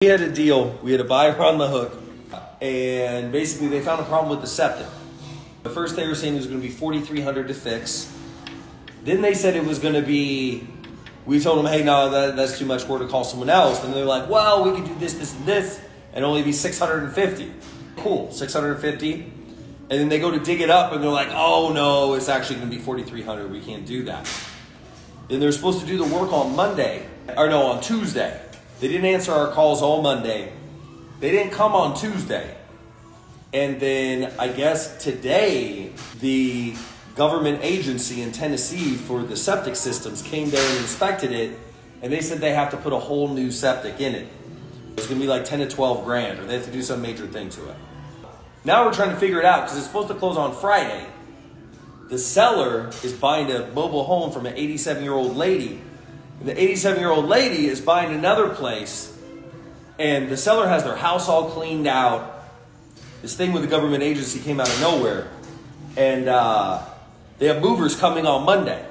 We had a deal, we had a buyer on the hook, and basically they found a problem with the septic. The first they were saying it was going to be $4,300 to fix. Then they said it was going to be, we told them, hey, no, that's too much work to call someone else. And they're like, well, we could do this, this, and this, and only be $650. Cool, $650. And then they go to dig it up and they're like, oh no, it's actually going to be $4,300. We can't do that. Then they're supposed to do the work on Monday, or no, on Tuesday. They didn't answer our calls all Monday. They didn't come on Tuesday. And then I guess today, the government agency in Tennessee for the septic systems came there and inspected it, and they said they have to put a whole new septic in it. It's gonna be like 10 to 12 grand, or they have to do some major thing to it. Now we're trying to figure it out because it's supposed to close on Friday. The seller is buying a mobile home from an 87-year-old lady. And the 87-year-old lady is buying another place, and the seller has their house all cleaned out. This thing with the government agency came out of nowhere, and they have movers coming on Monday,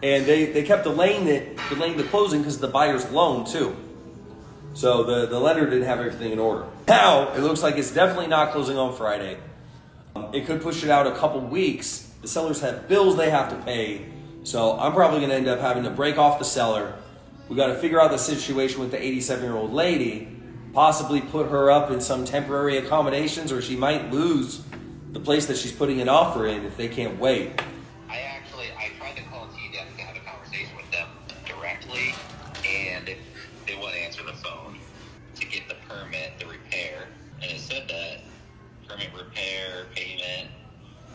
and they kept delaying the closing because of the buyer's loan too. So the lender didn't have everything in order. Now it looks like it's definitely not closing on Friday. It could push it out a couple weeks. The sellers have bills they have to pay. So I'm probably going to end up having to break off the seller. We got to figure out the situation with the 87-year-old lady, possibly put her up in some temporary accommodations, or she might lose the place that she's putting an offer in if they can't wait. I tried to call TDEC to have a conversation with them directly, and they wouldn't answer the phone to get the permit, the repair. And it said that permit, repair, payment,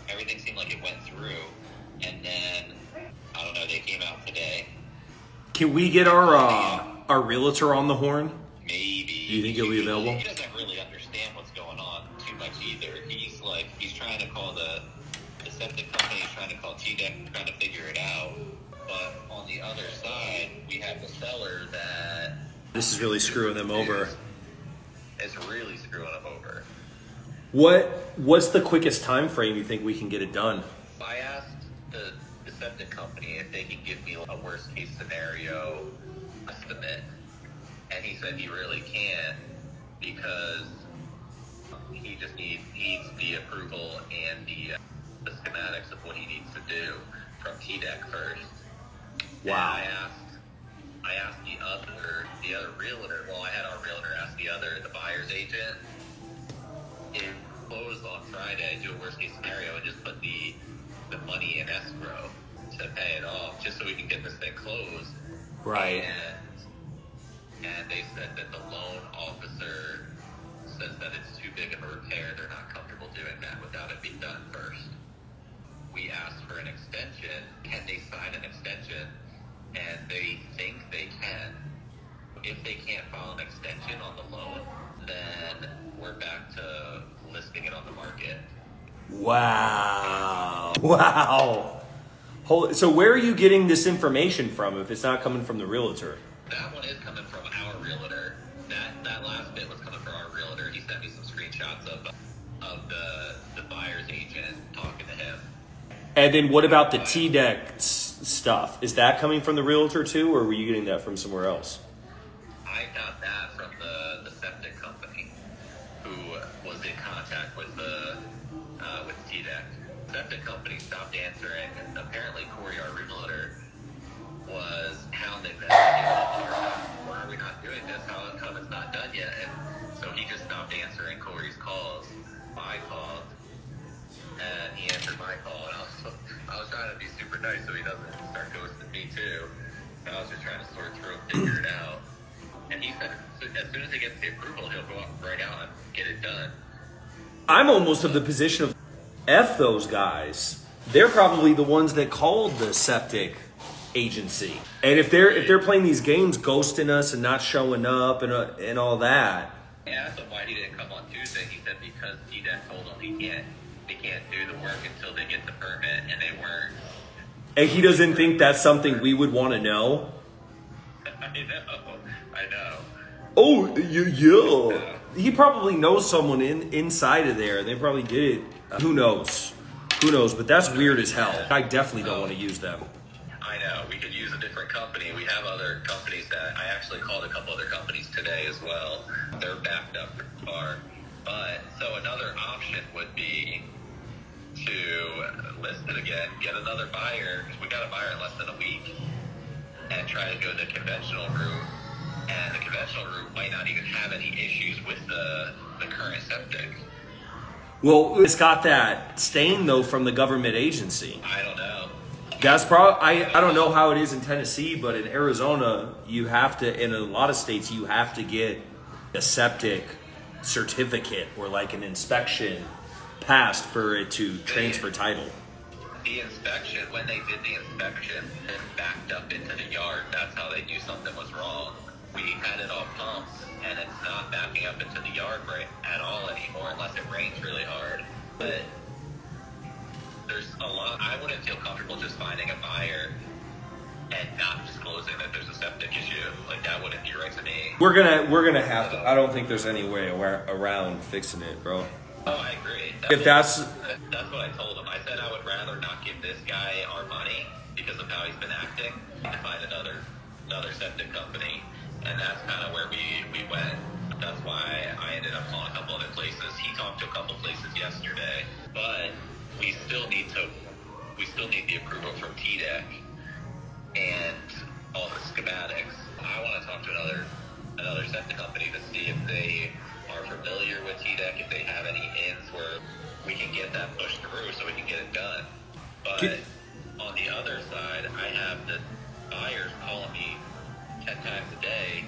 everything seemed like it went through. And then I don't know, they came out today. Can we get our realtor on the horn? Maybe. Do you think he'll be available? He doesn't really understand what's going on too much either. He's trying to call the septic company, he's trying to call TDEC, trying to figure it out. But on the other side, we have the seller that... This is really screwing them over. It's really screwing them over. What's the quickest time frame you think we can get it done? I asked the septic company if they can give me a worst case scenario estimate, and he said he really can, because he just needs the approval and the schematics of what he needs to do from TDEC first. Wow. And I asked the other realtor, well, I had our realtor ask the buyer's agent, if closed on Friday, do a worst case scenario and just put the money in escrow to pay it off, just so we can get this thing closed. Right. And they said that the loan officer says that it's too big of a repair. They're not comfortable doing that without it being done first. We asked for an extension. Can they sign an extension? And they think they can. If they can't file an extension on the loan, then we're back to listing it on the market. Wow. Wow. So where are you getting this information from if it's not coming from the realtor? That one is coming from our realtor. That last bit was coming from our realtor. He sent me some screenshots of the buyer's agent talking to him. And then what about the TDEC stuff? Is that coming from the realtor too, or were you getting that from somewhere else? I got that from the septic company who was in contact with TDEC. Septic company stopped answering, and apparently Corey, our realtor, was hounding them. Why are we not doing this? How come it's not done yet? And so he just stopped answering Corey's calls. I called, and he answered my call, and I was trying to be super nice so he doesn't start ghosting me too. And I was just trying to sort through and figure it out. And he said as soon as he gets the approval, he'll go right out and get it done. I'm almost of the position of F those guys. They're probably the ones that called the septic agency. And if they're playing these games, ghosting us and not showing up and all that. I asked him why he didn't come on Tuesday. He said because TDEC told him they can't do the work until they get the permit, and they weren't. And he doesn't think that's something we would want to know. I know. Oh, yeah. He probably knows someone inside of there. They probably did it. Who knows? Who knows? But that's weird as hell. I definitely don't want to use them. I I know. We could use a different company. We have other companies that I actually called a couple other companies today as well. They're backed up pretty far. But so another option would be to list it again, get another buyer, because we got a buyer in less than a week, and try to go the conventional route. And the conventional route might not even have any issues with the current septic. Well, it's got that stain though from the government agency. I don't know. That's probably, I don't know how it is in Tennessee, but in Arizona, you have to, in a lot of states, you have to get a septic certificate or like an inspection passed for it to transfer title. The inspection, when they did the inspection, it backed up into the yard. That's how they knew something was wrong. We had it all pumped, and it's not backing up into the yard right at all anymore unless it rains really hard. But there's a lot. I wouldn't feel comfortable just finding a buyer and not disclosing that there's a septic issue. Like, that wouldn't be right to me. We're gonna have to. I don't think there's any way around fixing it, bro. Oh, I agree. That's what I told him. I said I would rather not give this guy our money because of how he's been acting and find another septic company. And that's kind of where we went. That's why I ended up calling a couple other places. He talked to a couple places yesterday, but we still need the approval from TDEC and all the schematics. I want to talk to another septic company to see if they are familiar with TDEC, if they have any ins where we can get that pushed through so we can get it done. But on the other side, I have the buyers calling me 10 times a day,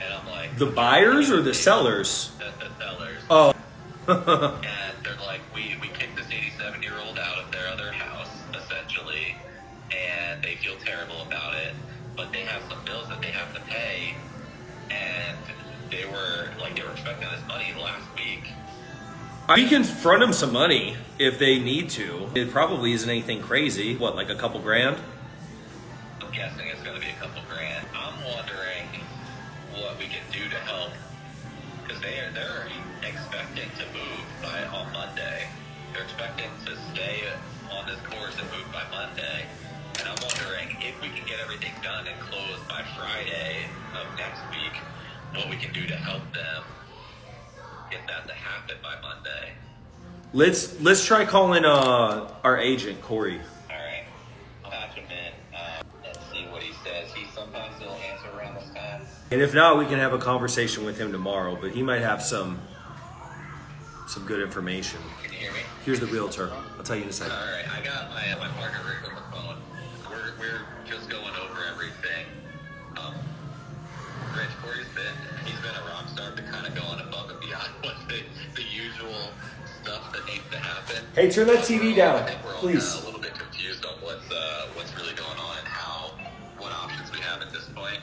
and I'm like... The buyers or the sellers? The sellers. Oh. And they're like, we kicked this 87-year-old out of their other house, essentially, and they feel terrible about it, but they have some bills that they have to pay, and they were expecting this money last week. We can front them some money if they need to. It probably isn't anything crazy. What, like a couple grand? I'm guessing it's going to be a couple grand. I'm wondering what we can do to help, because they're expecting to move on Monday. They're expecting to stay on this course and move by Monday. And I'm wondering if we can get everything done and closed by Friday of next week, what we can do to help them get that to happen by Monday. Let's try calling our agent, Corey. All right. I'll patch him in and see what he says. Sometimes he'll answer around this time. And if not, we can have a conversation with him tomorrow, but he might have some good information. Can you hear me? Here's the realtor. I'll tell you in a second. All right. I got my partner Rick on the phone. We're just going over everything. Rich, he's been a rock star, but kind of going above and beyond what the usual stuff that needs to happen. Hey, turn that TV down, I think we're all please. a little bit confused on what's really going on and what options we have at this point.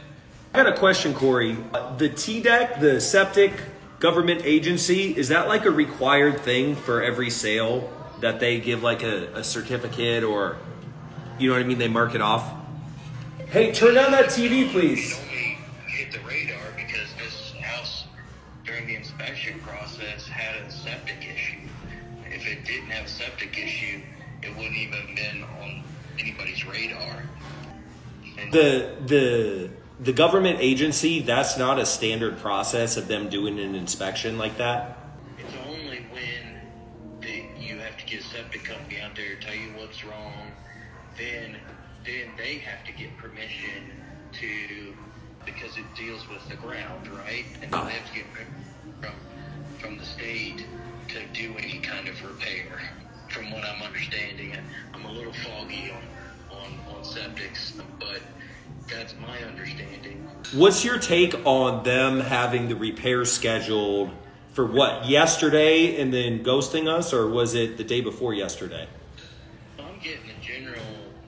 I got a question, Corey. The TDEC, the septic government agency, is that like a required thing for every sale that they give like a certificate, or, you know what I mean, they mark it off? Hey, turn down that TV, please. Hit the radar because this house during the inspection process had a septic issue. If it didn't have a septic issue, it wouldn't even been on anybody's radar. And The government agency, that's not a standard process of them doing an inspection like that? it's only when you have to get a septic company out there to tell you what's wrong, then they have to get permission to, because it deals with the ground, right? And then they have to get permission from the state to do any kind of repair. From what I'm understanding, I'm a little foggy on septics, but that's my understanding. What's your take on them having the repair scheduled for what, yesterday and then ghosting us, or was it the day before yesterday? I'm getting a general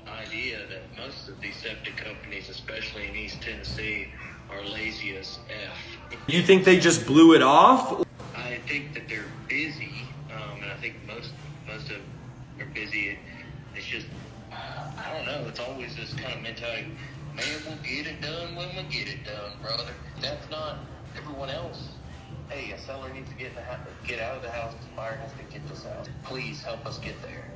idea that most of these septic companies, especially in East Tennessee, are lazy as F. You think they just blew it off? I think that they're busy, and I think most of them are busy. It's just, I don't know, it's always this kind of mentality, man, we'll get it done when we get it done, brother. That's not everyone else. Hey, a seller needs to get out of the house, the buyer has to get this out. Please help us get there.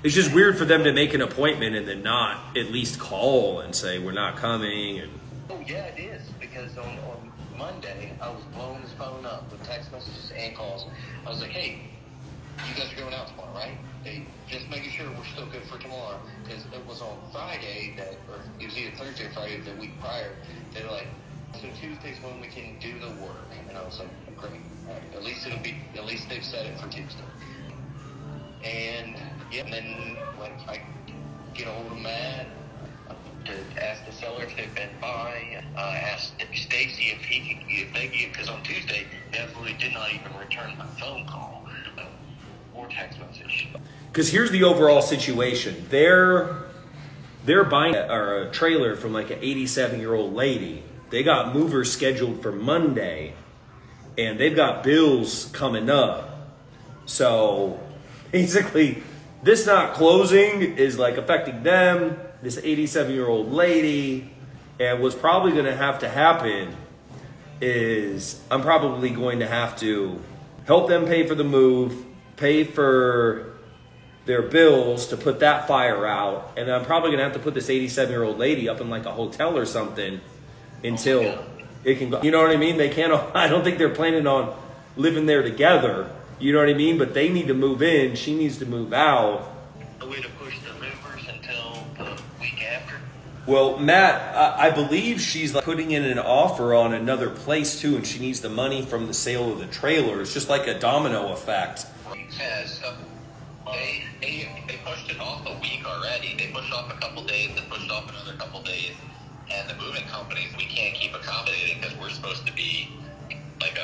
It's just weird for them to make an appointment and then not at least call and say, we're not coming. And Oh, yeah, it is. Because on Monday, I was blowing his phone up with text messages and calls. I was like, hey, you guys are going out tomorrow, right? Hey, just making sure we're still good for tomorrow. Because it was on Friday, or it was either Thursday or Friday the week prior. They were like, so Tuesday's when we can do the work. And I was like, great. All right, at least they've set it for Tuesday. And yeah, and then when I get a hold of Matt to ask the seller if they've been by, asked Stacy if they get, because on Tuesday they absolutely did not even return my phone call or text message. because here's the overall situation. They're buying a trailer from like an 87-year-old lady. They got movers scheduled for Monday, and they've got bills coming up. So basically, this not closing is like affecting them, this 87-year-old lady, and what's probably going to happen is I'm probably going to have to help them pay for the move, pay for their bills to put that fire out, and I'm probably going to have to put this 87-year-old lady up in like a hotel or something until it can go. You know what I mean? They can't, I don't think they're planning on living there together. You know what I mean? But they need to move in. She needs to move out. A way to push the movers until the week after. Well, Matt, I believe she's like putting in an offer on another place too, and she needs the money from the sale of the trailer. It's just like a domino effect. Yeah, so they pushed it off a week already. They pushed off a couple days, then pushed off another couple days. And the moving companies, we can't keep accommodating because we're supposed to be like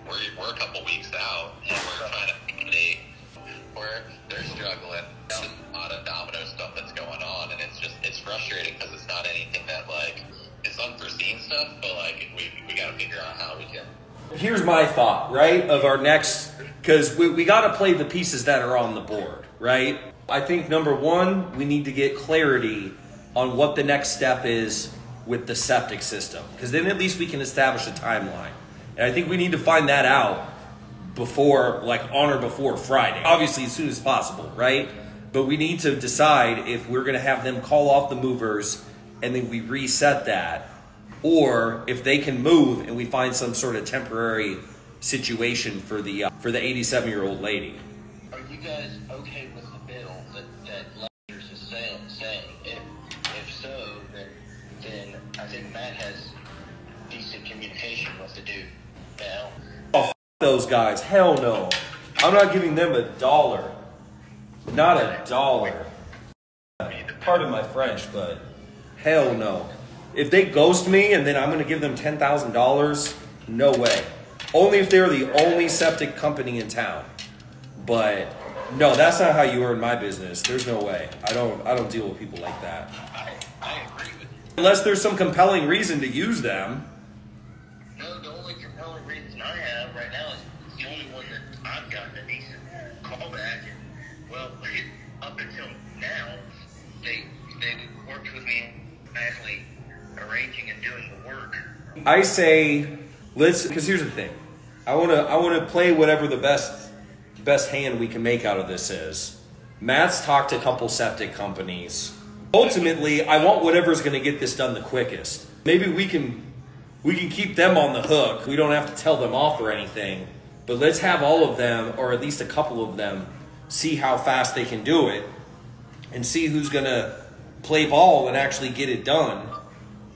we're a couple weeks out, and we're trying to accommodate where they're struggling. There's a lot of domino stuff that's going on, and it's frustrating because it's not anything that like it's unforeseen stuff, but like we got to figure out how we can. Here's my thought, right, of our next, because we got to play the pieces that are on the board, right? I think number one, we need to get clarity on what the next step is with the septic system, because then at least we can establish a timeline. And I think we need to find that out before, like on or before Friday. Obviously as soon as possible, right? But we need to decide if we're gonna have them call off the movers and then we reset that, or if they can move and we find some sort of temporary situation for the 87-year-old lady. Are you guys okay with the bill that Letters is saying? If so, then I think Matt has decent communication with the dude now. Oh, f those guys. Hell no. I'm not giving them $1. Not $1. Pardon my French, but hell no. If they ghost me and then I'm going to give them $10,000, no way. Only if they're the only septic company in town. But no, that's not how you earn my business. There's no way. I don't deal with people like that. I agree with you. Unless there's some compelling reason to use them. No, the only compelling reason I have right now is it's the only one that I've gotten a decent callback. And, well, up until now, they worked with me actually arranging and doing the work. I say, because here's the thing. I want to play whatever the best hand we can make out of this is. Matt's talked to a couple septic companies. Ultimately, I want whatever's going to get this done the quickest. Maybe we can keep them on the hook. We don't have to tell them off or anything. But let's have all of them, or at least a couple of them, see how fast they can do it and see who's going to play ball and actually get it done.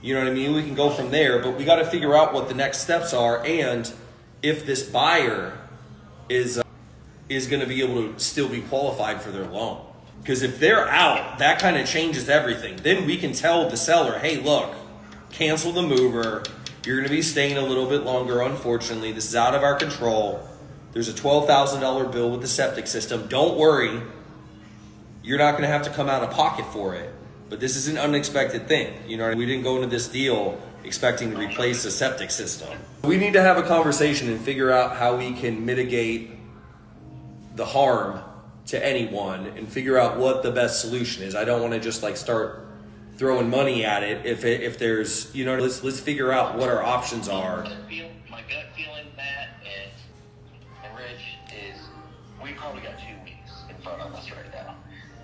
You know what I mean? We can go from there, but we got to figure out what the next steps are and if this buyer is going to be able to still be qualified for their loan. Because if they're out, that kind of changes everything. Then we can tell the seller, hey, look, cancel the mover. You're going to be staying a little bit longer, unfortunately. This is out of our control. There's a $12,000 bill with the septic system. Don't worry. You're not going to have to come out of pocket for it. But this is an unexpected thing. You know, we didn't go into this deal expecting to replace the septic system. We need to have a conversation and figure out how we can mitigate the harm to anyone and figure out what the best solution is. I don't want to just like start throwing money at it if there's, you know, let's figure out what our options are. My gut feeling, Matt and Rich, is we probably got 2 weeks in front of us right now.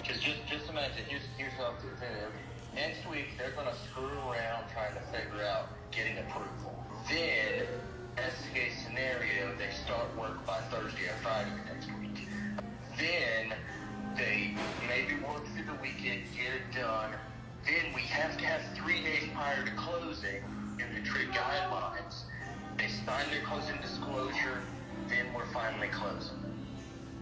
Because just imagine, here's what I'm going to do. Next week, they're going to screw around trying to figure out getting approval. Then, best case scenario, they start work by Thursday or Friday next week. Then, they maybe work through the weekend, get it done. Then we have to have 3 days prior to closing in the trade guidelines. They sign their closing disclosure, then we're finally closing.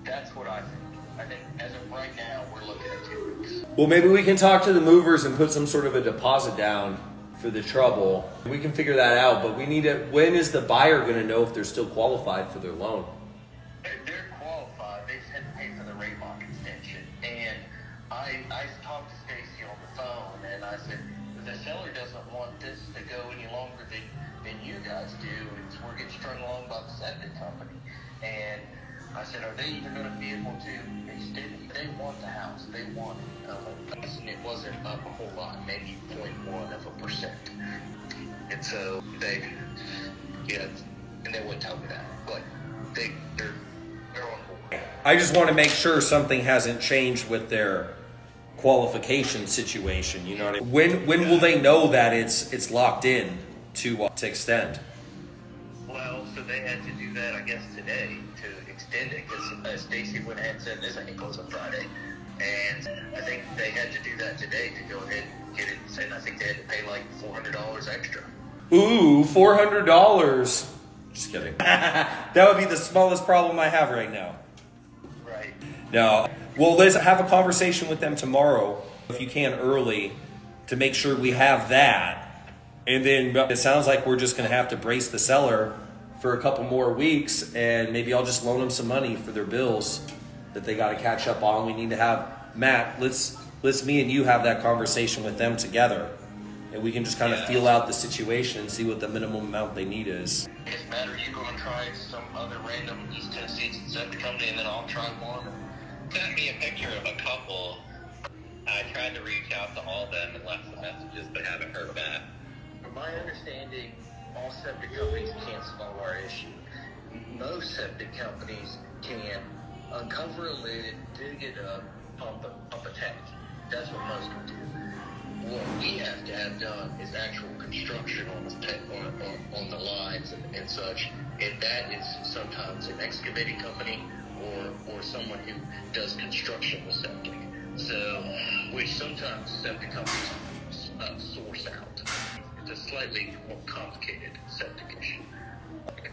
That's what I think. I think as of right now, we're looking at 2 weeks. Well, maybe we can talk to the movers and put some sort of a deposit down for the trouble. We can figure that out, but we need to, when is the buyer going to know if they're still qualified for their loan? They're qualified. They just had to pay for the rate lock extension. And I talked to Stacy on the phone, and I said, the seller doesn't want this to go any longer than you guys do. We're getting strung along by the septic company. And I said, are they even going to be able to extend it? They want the house. They want it. And it wasn't up a whole lot, maybe 0.1%. And so they, and they wouldn't tell me that. But they're on board. I just want to make sure something hasn't changed with their qualification situation. You know what I mean? When will they know that it's locked in to extend? Well, so they had to do that, I guess, today to extend it because Stacy went ahead and said this ain't close on Friday. And I think they had to do that today to go ahead and get it. And I think they had to pay like $400 extra. Ooh, $400. Just kidding. That would be the smallest problem I have right now. Right. No. Well, let's have a conversation with them tomorrow, if you can, early, to make sure we have that. And then it sounds like we're just going to have to brace the seller for a couple more weeks, and maybe I'll just loan them some money for their bills that they got to catch up on. We need to have, Matt, let's me and you have that conversation with them together, and we can just kind of feel out the situation and see what the minimum amount they need is. If Matt, are you going to try some other random East Tennessee septic company, and then I'll try one? Sent me a picture of a couple. I tried to reach out to all of them and left some messages, but haven't heard back. From my understanding, all septic companies can't solve our issue. Most septic companies can uncover a lid, dig it up, pump a tank. That's what most will do. What we have to have done is actual construction on the lines and such, and that is sometimes an excavating company or someone who does construction with septic. So, which sometimes septic companies source out. It's a slightly more complicated septic issue.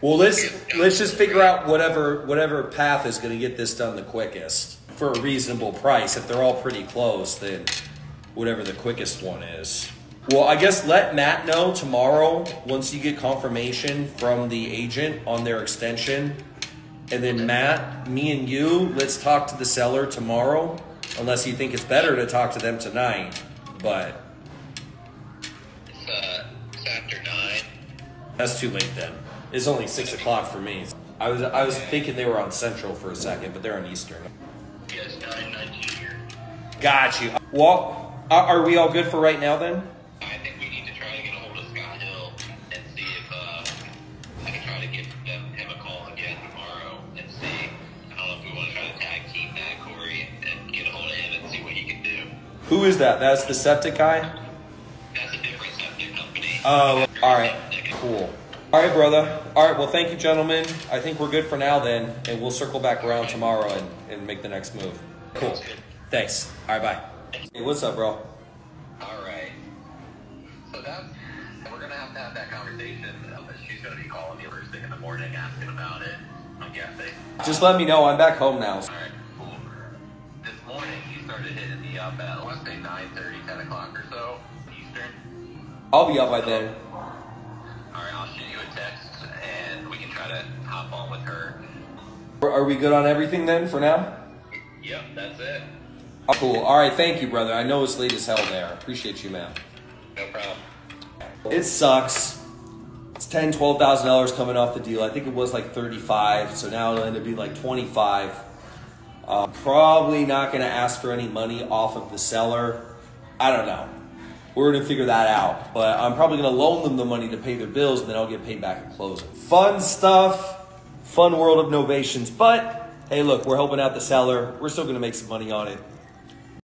Well, let's just figure out whatever path is going to get this done the quickest for a reasonable price. If they're all pretty close, then whatever the quickest one is. Well, I guess let Matt know tomorrow once you get confirmation from the agent on their extension. And then Matt, me and you, let's talk to the seller tomorrow, unless you think it's better to talk to them tonight. But It's after 9. that's too late then. It's only 6 o'clock for me. I was thinking they were on Central for a second, but they're on Eastern. Yes, 9:19 here. Got you. Well, are we all good for right now then? I think we need to try to get a hold of Scott Hill and see if I can try to give him a call again tomorrow and see. I don't know if we want to try to tag team that, Corey, and get a hold of him and see what he can do. Who is that? That's the septic guy? That's a different septic company. Oh, all right. Cool. All right, brother. All right, well, thank you, gentlemen. I think we're good for now then, and we'll circle back around tomorrow and make the next move. Cool. Thanks. All right, bye. Hey, what's up, bro? All right. So we're going to have that conversation. She's going to be calling me first thing in the morning asking about it, I'm guessing. Just let me know. I'm back home now. All right, cool. This morning, he started hitting me up at, I want to say 9:30, 10 o'clock or so, Eastern. I'll be up by then. All right, I'll shoot you a text, and we can try to hop on with her. Are we good on everything then for now? Yep, that's it. Oh, cool. All right, thank you, brother. I know it's late as hell there. Appreciate you, man. No problem. It sucks. It's $10,000, $12,000 coming off the deal. I think it was like 35, so now it'll end up being like 25. Probably not going to ask for any money off of the seller. I don't know. We're going to figure that out. But I'm probably going to loan them the money to pay their bills, and then I'll get paid back at closing. Fun stuff. Fun world of novations. But, hey, look, we're helping out the seller. We're still going to make some money on it.